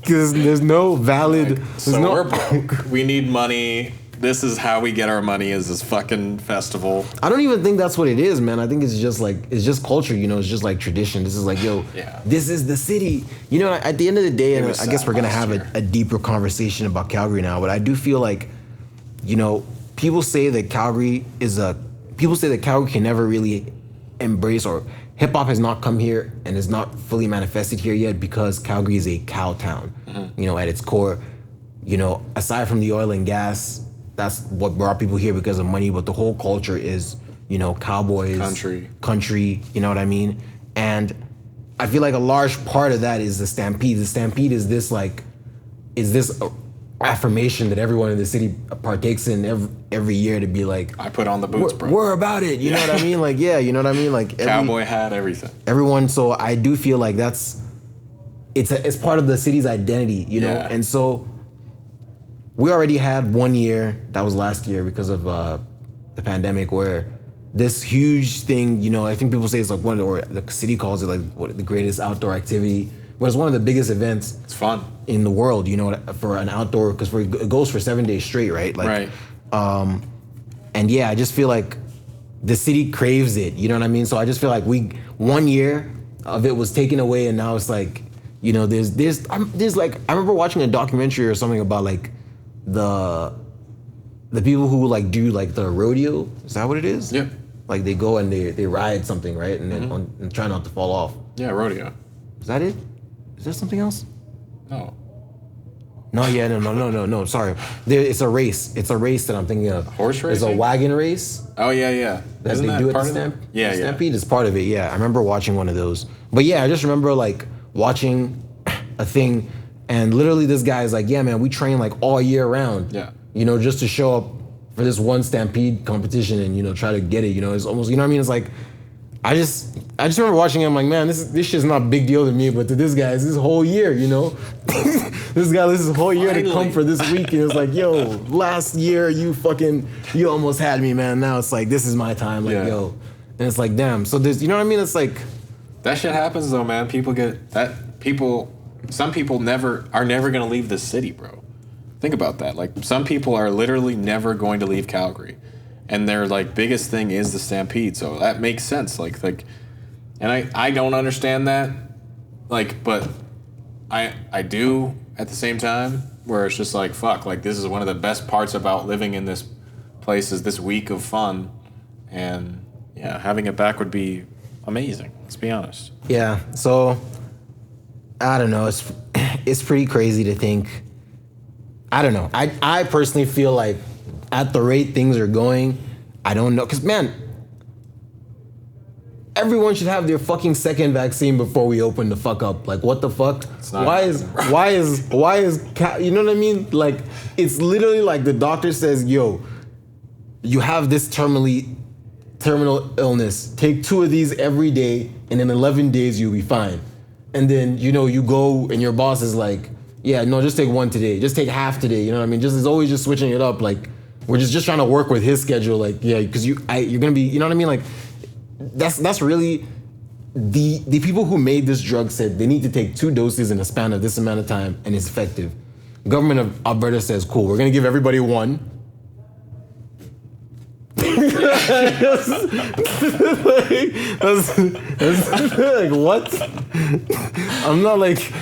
because there's no valid. We're broke. We need money. This is how we get our money, is this fucking festival. I don't even think that's what it is, man. I think it's just culture, it's just like tradition. This is like, yo, this is the city. At the end of the day, and I guess we're going to have a deeper conversation about Calgary now, but I do feel like, people say that Calgary can never really embrace, or hip hop has not come here and is not fully manifested here yet because Calgary is a cow town, at its core. Aside from the oil and gas, that's what brought people here because of money, but the whole culture is, cowboys, country, you know what I mean? And I feel like a large part of that is the Stampede. The Stampede is this affirmation that everyone in the city partakes in every year to be like, I put on the boots, bro. We're about it, you know what I mean? Like, yeah, you know what I mean? Like cowboy hat, everything. Everyone, so I do feel like it's part of the city's identity, and so we already had 1 year, that was last year because of the pandemic, where this huge thing, I think people say it's like or the city calls it like the greatest outdoor activity, but it's one of the biggest events. It's fun in the world, for an outdoor, because it goes for 7 days straight, right? Like, right. And yeah, I just feel like the city craves it, you know what I mean? So I just feel like 1 year of it was taken away, and now it's like, there's like, I remember watching a documentary or something about like the people who like do like the rodeo. Is that what it is? Yeah. Like they go and they ride something, right? And then and try not to fall off. Yeah, rodeo. Is that it? Is there something else? No. No. Sorry. It's a race. It's a race that I'm thinking of. Horse race? It's a wagon race. Oh yeah. That Isn't they that do at part the of it? Stampede is part of it. Yeah, I remember watching one of those. But yeah, I just remember like watching a thing. And literally this guy is like, yeah, man, we train like all year round. Yeah. Just to show up for this one Stampede competition and, try to get it. It's almost, you know what I mean? It's like, I just remember watching him like, man, this shit's not a big deal to me, but to this guy, it's this whole year, This guy, this whole year to come for this week. And it's like, yo, last year you almost had me, man. Now it's like, this is my time. Like, yo. And it's like, damn. So there's, you know what I mean? It's like. That shit happens though, man. Some people are never going to leave the city, bro. Think about that. Like, some people are literally never going to leave Calgary. And their, like, biggest thing is the Stampede. So that makes sense. Like, and I don't understand that. Like, but I do at the same time, where it's just like, fuck, like this is one of the best parts about living in this place is this week of fun, and yeah, having it back would be amazing. Let's be honest. Yeah. So I don't know. It's pretty crazy to think. I don't know. I personally feel like at the rate things are going, I don't know. Because, man, everyone should have their fucking second vaccine before we open the fuck up. Like, what the fuck? Why is, you know what I mean? Like, it's literally like the doctor says, yo, you have this terminal illness. Take 2 of these every day, and in 11 days, you'll be fine. And then, you know, you go and your boss is like, yeah, no, just take 1 today. Just take half today. You know what I mean? Just is always just switching it up. Like, we're just trying to work with his schedule. Like, yeah, because you're gonna be, you know what I mean? Like, that's really the people who made this drug said they need to take 2 doses in a span of this amount of time, and it's effective. Government of Alberta says, cool, we're gonna give everybody 1. Like, what? I'm not like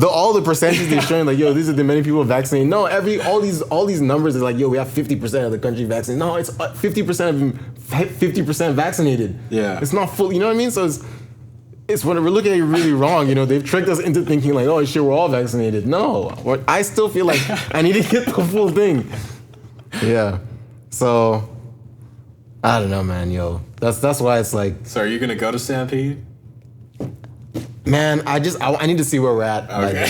all the percentages they're showing, like, yo, these are the many people vaccinated. No, all these numbers are like, yo, we have 50% of the country vaccinated. No, it's 50% of them 50% vaccinated. Yeah, it's not full. You know what I mean? So it's when we're looking at it really wrong. You know, they've tricked us into thinking like, oh shit, we're all vaccinated. No, I still feel like I need to get the full thing. Yeah, so. I don't know, man, yo. That's why it's like. So are you gonna go to Stampede? Man, I need to see where we're at. Okay.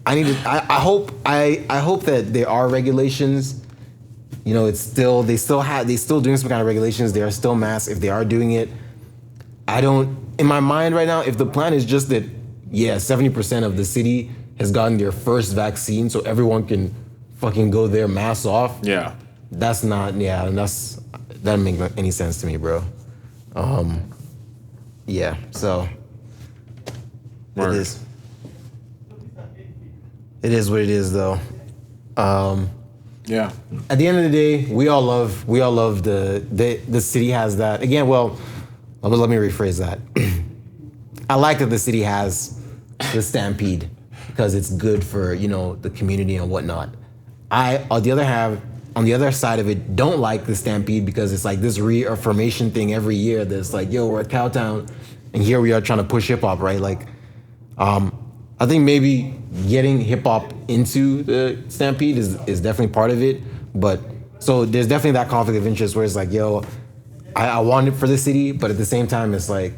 I hope that there are regulations. You know, they still doing some kind of regulations. There are still masks if they are doing it. In my mind right now, if the plan is just that, yeah, 70% of the city has gotten their first vaccine, so everyone can fucking go there, masks off. Yeah. That doesn't make any sense to me, bro. Yeah, so Word. It is what it is, though. Yeah. At the end of the day, we all love the city has that. Again, well, let me rephrase that. I like that the city has the Stampede because it's good for, you know, the community and whatnot. On the other side of it, don't like the Stampede because it's like this reaffirmation thing every year that's like, yo, we're at Cowtown, and here we are trying to push hip-hop, right? Like, I think maybe getting hip-hop into the Stampede is definitely part of it, but so there's definitely that conflict of interest where it's like, yo, I want it for the city, but at the same time, it's like,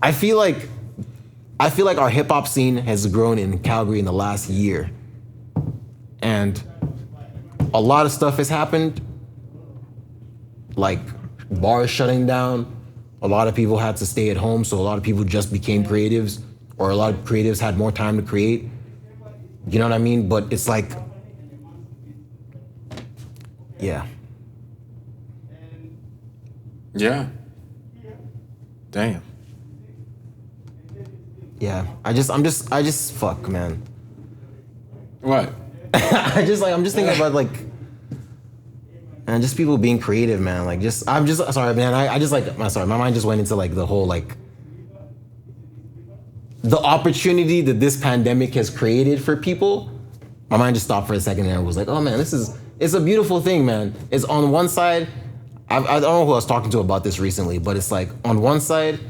I feel like our hip-hop scene has grown in Calgary in the last year, and a lot of stuff has happened, like bars shutting down. A lot of people had to stay at home, so a lot of people just became creatives, or a lot of creatives had more time to create. You know what I mean? But it's like, yeah. Yeah. Damn. Yeah. I'm just fuck, man. What? I'm just thinking about like, and just people being creative, man. Like, I'm sorry, man. My mind just went into like the whole like the opportunity that this pandemic has created for people. My mind just stopped for a second and I was like, oh man, it's a beautiful thing, man. It's on one side, I don't know who I was talking to about this recently, but it's like on one side,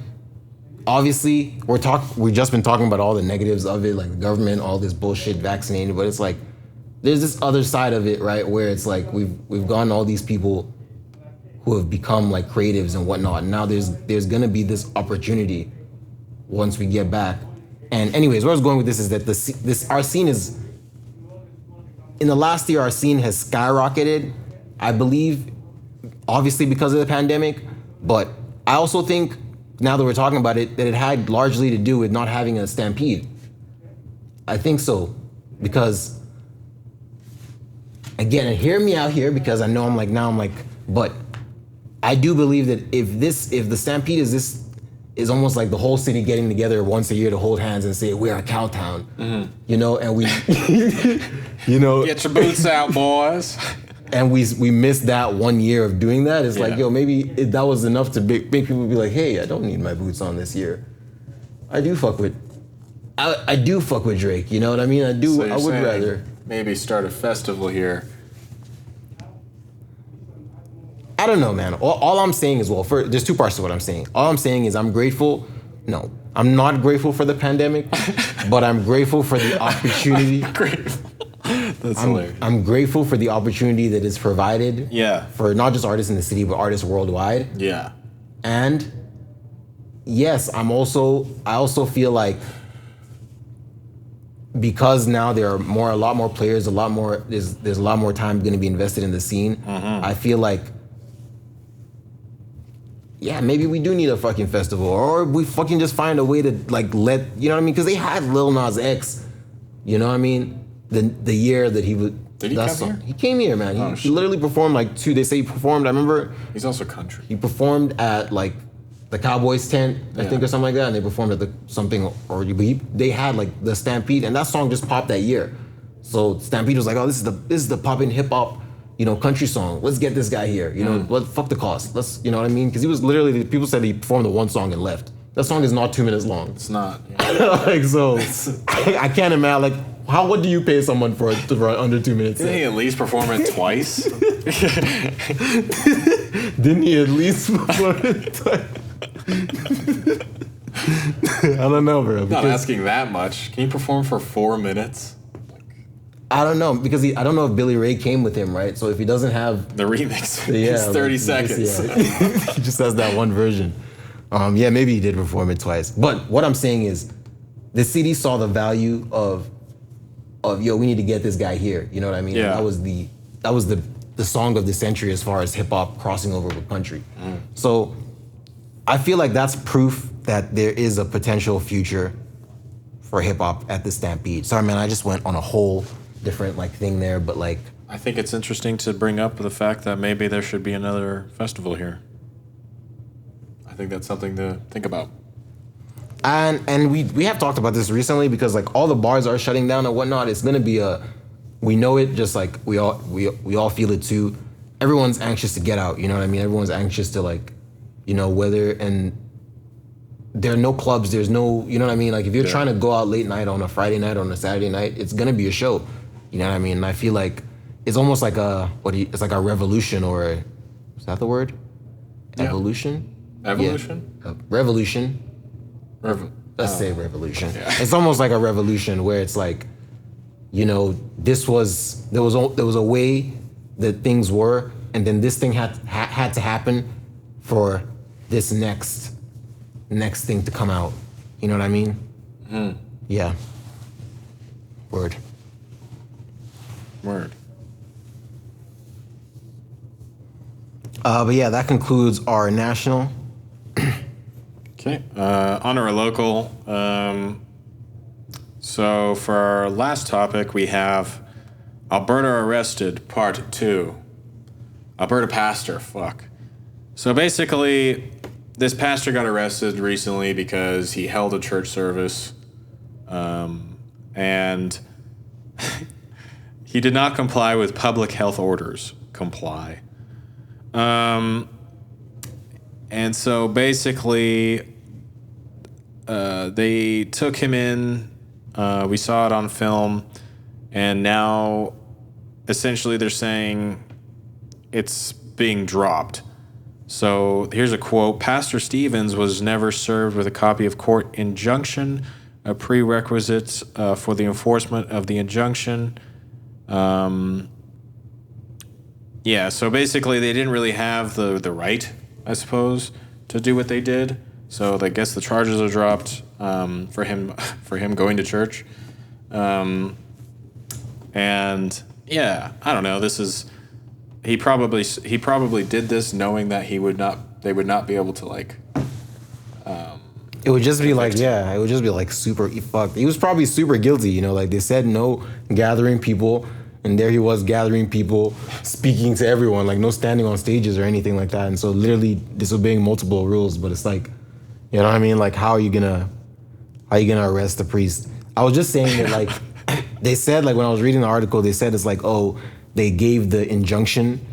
obviously we've just been talking about all the negatives of it, like the government, all this bullshit, vaccinated, but it's like there's this other side of it, right, where it's like we've gotten all these people who have become like creatives and whatnot. And now there's gonna be this opportunity once we get back. And anyways, where I was going with this is that our scene is, in the last year, our scene has skyrocketed, I believe, obviously because of the pandemic, but I also think, now that we're talking about it, that it had largely to do with not having a Stampede. I think so, because, again, and hear me out here, because I know I'm like, but I do believe that if the Stampede is almost like the whole city getting together once a year to hold hands and say, we're a Cowtown, you know, and we, you know. Get your boots out, boys. And we missed that 1 year of doing that. It's like, yo, maybe that was enough to make people be like, hey, I don't need my boots on this year. I do fuck with I do fuck with Drake. You know what I mean? I do. So I you're would saying rather. maybe start a festival here. I don't know, man. All I'm saying is, there's two parts to what I'm saying. All I'm saying is I'm grateful. No, I'm not grateful for the pandemic, but I'm grateful for the opportunity. Grateful. That's hilarious. I'm grateful for the opportunity that is provided. Yeah. For not just artists in the city, but artists worldwide. Yeah. And yes, I also feel like because now there are a lot more players, there's a lot more time going to be invested in the scene. Mm-hmm. I feel like, yeah, maybe we do need a fucking festival, or we fucking just find a way to like let, you know what I mean? Because they had Lil Nas X, you know what I mean? The year that he would. Did he come here? He came here, man. He literally performed like they say he performed. I remember. He's also country. He performed at like the Cowboys tent, I think, or something like that, and they performed at they had like the Stampede, and that song just popped that year. So Stampede was like, oh, this is the poppin' hip hop, country song. Let's get this guy here. Fuck the cost. Let's, you know what I mean? Because he was literally, people said he performed the one song and left. That song is not 2 minutes long. It's not. Yeah. Like, so I can't imagine, like, what do you pay someone for under 2 minutes? Didn't he at least perform it twice? Didn't he at least perform it twice? I don't know, bro. Not asking that much. Can you perform for 4 minutes? I don't know, because I don't know if Billy Ray came with him, right? So if he doesn't have the remix, it's 30 seconds. He just has that one version. Yeah, maybe he did perform it twice. But what I'm saying is, the city saw the value of yo, we need to get this guy here. You know what I mean? Yeah. That was the song of the century as far as hip hop crossing over with country. So I feel like that's proof that there is a potential future for hip hop at the Stampede. Sorry, man, I just went on a whole different thing there, but I think it's interesting to bring up the fact that maybe there should be another festival here. I think that's something to think about. And we have talked about this recently, because all the bars are shutting down and whatnot. It's gonna be we know it, just like we all feel it too. Everyone's anxious to get out, you know what I mean? Everyone's anxious to whether, and there are no clubs, there's no, you know what I mean? If you're trying to go out late night on a Friday night or on a Saturday night, it's gonna be a show. You know what I mean? And I feel like it's almost like it's like a revolution, or is that the word? Yeah. Evolution? Evolution? Yeah. Revolution. Let's say revolution. Yeah. It's almost like a revolution where it's like, there was a way that things were, and then this thing had to happen for this next thing to come out. You know what I mean? Mm. Yeah. Word. But yeah, that concludes our national. Okay. On to our local. So for our last topic, we have Alberta arrested, part 2. Alberta pastor, fuck. So basically, this pastor got arrested recently because he held a church service, and he did not comply with public health orders. And so basically, they took him in. We saw it on film, and now essentially they're saying it's being dropped. So here's a quote. Pastor Stevens was never served with a copy of court injunction, a prerequisite for the enforcement of the injunction. Yeah, so basically they didn't really have the right, I suppose, to do what they did. So I guess the charges are dropped for him going to church. And yeah, I don't know. He probably did this knowing that they would not be able to it would just be it would just be super fucked. He was probably super guilty, they said no gathering people, and there he was gathering people, speaking to everyone, no standing on stages or anything like that. And so literally disobeying multiple rules, but it's you know what I mean? How are you gonna arrest the priest? I was just saying that they said, when I was reading the article, they said it's they gave the injunction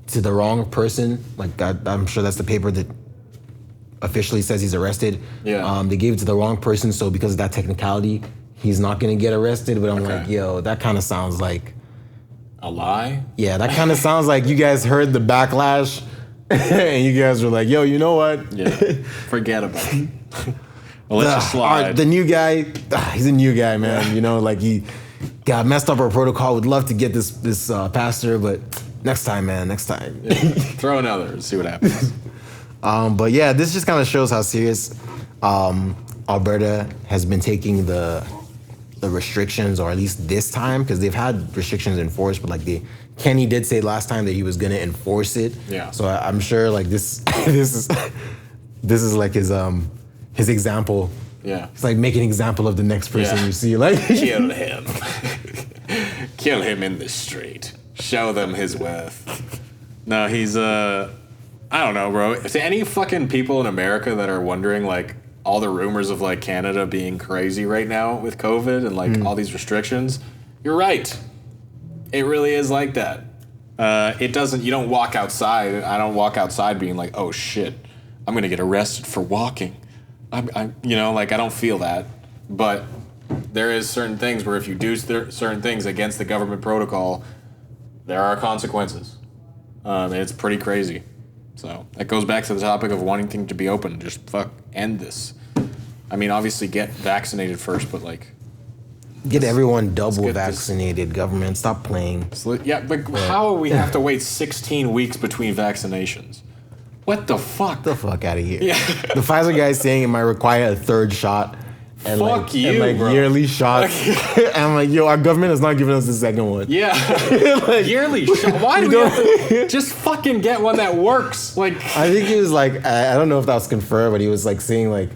to the wrong person. I'm sure that's the paper that officially says he's arrested. Yeah. They gave it to the wrong person, so because of that technicality, he's not gonna get arrested. But I'm Okay. like, yo, that kind of sounds like, A lie? yeah, that kind of sounds like you guys heard the backlash, and you guys were like, yo, you know what? Yeah. Forget about it. Well, let's just slide. The new guy, he's a new guy, man. You know, like he got messed up our protocol. Would love to get this pastor, but next time, man, next time. Yeah. Throw another and see what happens. But yeah, this just kind of shows how serious Alberta has been taking the restrictions, or at least this time, because they've had restrictions enforced, but like Kenny did say last time that he was gonna enforce it. Yeah. So I'm sure like this is like his example. Yeah. It's like make an example of the next person Yeah. you see. Like Kill him. Kill him in the street. Show them his worth. No, he's I don't know, bro. To any fucking people in America that are wondering like all the rumors of like Canada being crazy right now with COVID and like all these restrictions, you're right. It really is like that. You don't walk outside. I don't walk outside being like, oh shit, I'm gonna get arrested for walking. I don't feel that. But there is certain things where if you do certain things against the government protocol, there are consequences. And it's pretty crazy. So that goes back to the topic of wanting things to be open. Just end this. I mean, obviously get vaccinated first, but like get everyone double get this- vaccinated. Government, stop playing. yeah. But how we have to wait 16 weeks between vaccinations? What the fuck? The fuck out of here. Yeah. The Pfizer guy is saying it might require a third shot. And Fuck like, you, and like bro. yearly shots. And I'm like, yo, our government is not giving us the second one. Yeah. Like, Yearly shot. Why do we don't- have to just fucking get one that works? Like, I think he was like, I don't know if that was confirmed, but he was like saying like,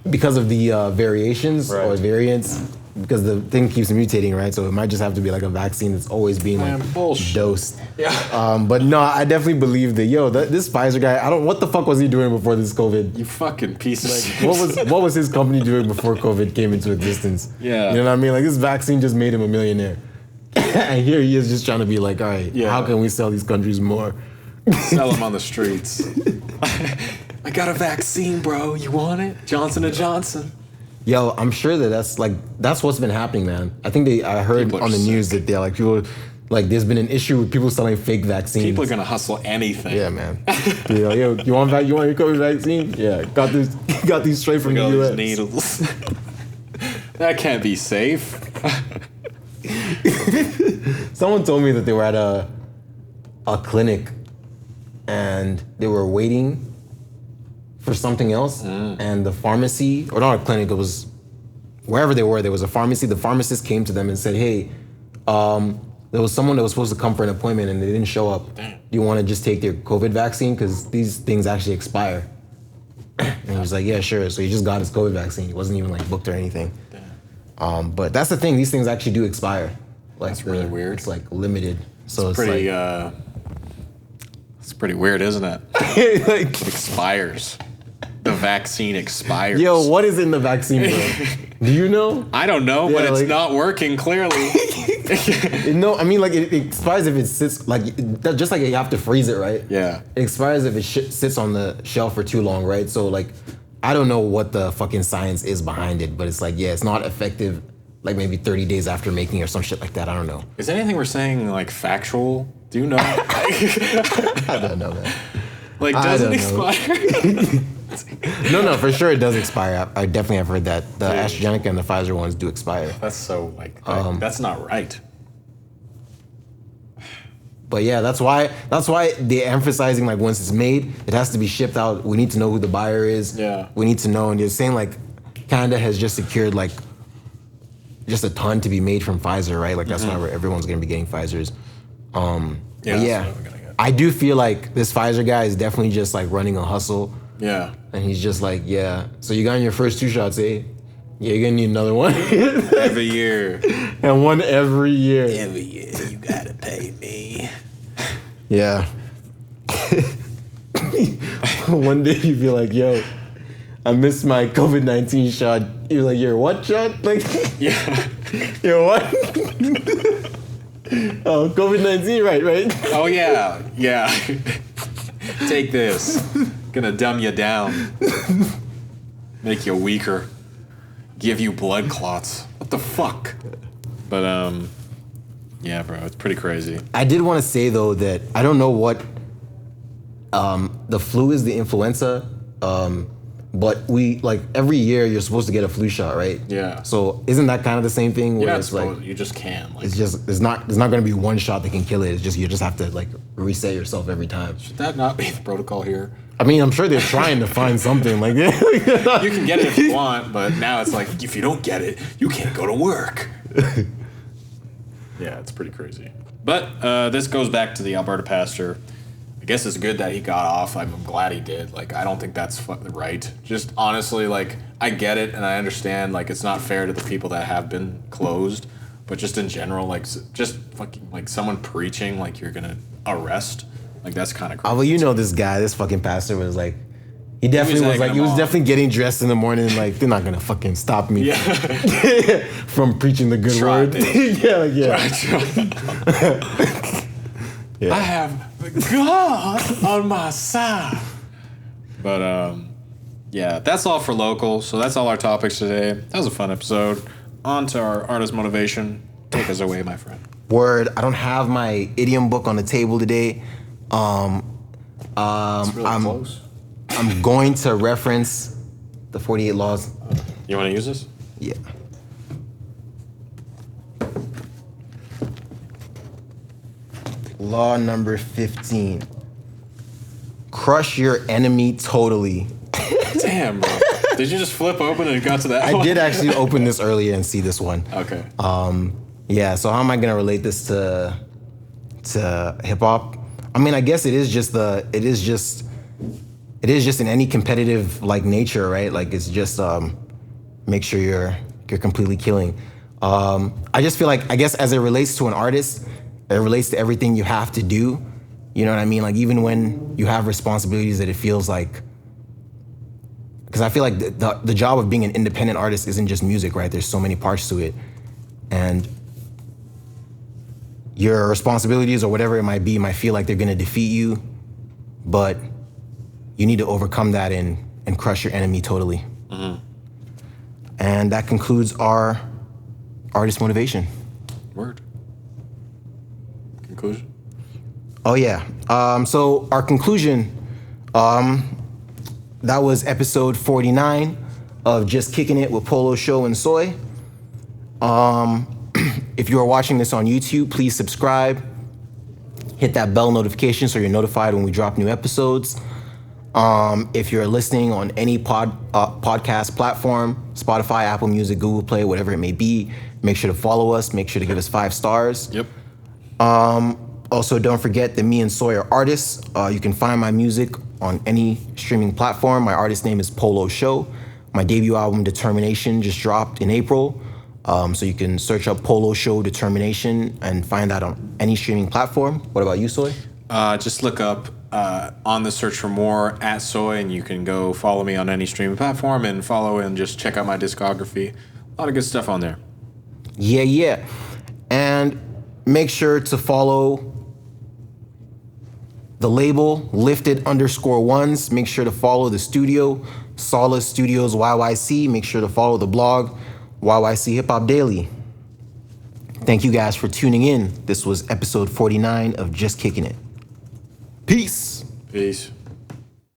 because of the variations or Right. variants, because the thing keeps mutating, right? So it might just have to be like a vaccine that's always being Man, like bullshit. dosed. yeah. But no, I definitely believe that. Yo, this Pfizer guy, what the fuck was he doing before this COVID? You fucking piece of shit. What was his company doing before COVID came into existence? Yeah. You know what I mean? Like this vaccine just made him a millionaire. And here he is just trying to be like, all right, Yeah. how can we sell these countries more? Sell them on the streets. I got a vaccine, bro. You want it? Johnson & Johnson. Yo, I'm sure that's what's been happening, man. I think I heard People are on the news that they're like people like there's been an issue with people selling fake vaccines. People are gonna hustle anything. Yeah, man. Yo, you want your COVID vaccine? Yeah, got these straight from Look the at all US. these needles. That can't be safe. Someone told me that they were at a clinic and they were waiting for something else, and the pharmacy, or not a clinic, it was wherever they were, there was a pharmacy. The pharmacist came to them and said, hey, there was someone that was supposed to come for an appointment and they didn't show up. Damn. Do you want to just take their COVID vaccine? Because these things actually expire. And he was like, yeah, sure. So he just got his COVID vaccine. He wasn't even like booked or anything. But that's the thing, these things actually do expire. Like That's really weird. It's like limited. So it's Pretty, like, it's pretty weird, isn't it? like, Expires. The vaccine expires. yo, what is in the vaccine, bro? Do you know? I don't know, but Yeah, it's like- not working clearly. No, I mean, like, it expires if it sits, like, just like you have to freeze it, right? Yeah. It expires if it sits on the shelf for too long, right? So, like, I don't know what the fucking science is behind it, but it's like, yeah, it's not effective, like, maybe 30 days after making or some shit like that. I don't know. Is anything we're saying like factual? Do you know? I don't know, man. Like, I does it don't know. expire? No, for sure it does expire. I definitely have heard that. The AstraZeneca and the Pfizer ones do expire. That's so like that's not right. But yeah, that's why they're emphasizing like once it's made, it has to be shipped out. We need to know who the buyer is. Yeah. We need to know, and they're saying like Canada has just secured like just a ton to be made from Pfizer, right? Like that's why everyone's gonna be getting Pfizers. But that's yeah, what we're gonna get. I do feel like this Pfizer guy is definitely just like running a hustle, Yeah. and he's just like, yeah. So you got your first 2 shots, eh? Yeah, you're gonna need another one, Every year. and one every year. Every year you gotta pay me. Yeah. One day you feel like, yo, I missed my COVID-19 shot. You're like, your what shot? Like, Yeah. your what? Oh, COVID-19, right. Oh yeah. Yeah. Take this. Gonna dumb you down. Make you weaker. give you blood clots. What the fuck? But yeah, bro, it's pretty crazy. I did want to say though that I don't know what the flu is, the influenza, but we like every year you're supposed to get a flu shot, right? Yeah. So isn't that kind of the same thing? Where Yeah, it's like you just can't. Like, it's just there's not going to be one shot that can kill it. It's just you just have to like reset yourself every time. should that not be the protocol here? I mean, I'm sure they're trying to find something like that. You can get it if you want, but now it's like if you don't get it, you can't go to work. Yeah, it's pretty crazy. But this goes back to the Alberta pastor. I guess it's good that he got off. I'm glad he did. Like, I don't think that's right. Just honestly, like, I get it and I understand. Like, it's not fair to the people that have been closed. But just in general, like, just fucking, like, someone preaching like you're gonna arrest. Like, that's kind of crazy. Oh, well, you know this guy, this fucking pastor was like, he was definitely getting dressed in the morning. Like, they're not gonna fucking stop me from preaching the good word. Yeah. I have God on my side. But yeah, that's all for local. So that's all our topics today. That was a fun episode. On to our artist motivation. Take us away, my friend. Word. I don't have my idiom book on the table today. It's really close. I'm going to reference the 48 laws. You want to use this? Yeah. Law number 15. Crush your enemy totally. Damn, bro. Did you just flip open and it got to that one? I did actually open this earlier and see this one. Okay. Yeah, so how am I going to relate this to hip hop? I mean, I guess it is just in any competitive like nature, right? Like it's just make sure you're completely killing. I just feel like I guess as it relates to an artist, it relates to everything you have to do. You know what I mean? Like even when you have responsibilities that it feels like, because I feel like the job of being an independent artist isn't just music, right? There's so many parts to it, and your responsibilities or whatever it might be might feel like they're gonna defeat you, but you need to overcome that and crush your enemy totally. Mm-hmm. And that concludes our artist motivation. Word. Conclusion? Oh yeah. So our conclusion, that was episode 49 of Just Kicking It with Polo, Show, and SOY. If you are watching this on YouTube, please subscribe. Hit that bell notification so you're notified when we drop new episodes. If you're listening on any podcast platform, Spotify, Apple Music, Google Play, whatever it may be, make sure to follow us. Make sure to give us 5 stars. Yep. Also, don't forget that me and Soy are artists. You can find my music on any streaming platform. My artist name is Polo Show. My debut album, Determination, just dropped in April. So you can search up Polo Show Determination and find that on any streaming platform. What about you, Soy? Just look up on the search for more at Soy, and you can go follow me on any streaming platform and follow and just check out my discography. A lot of good stuff on there. Yeah. And make sure to follow the label, Lifted_ones. Make sure to follow the studio, Solace Studios YYC. Make sure to follow the blog, YYC Hip Hop Daily. Thank you guys for tuning in. This was episode 49 of Just Kicking It. Peace. Peace.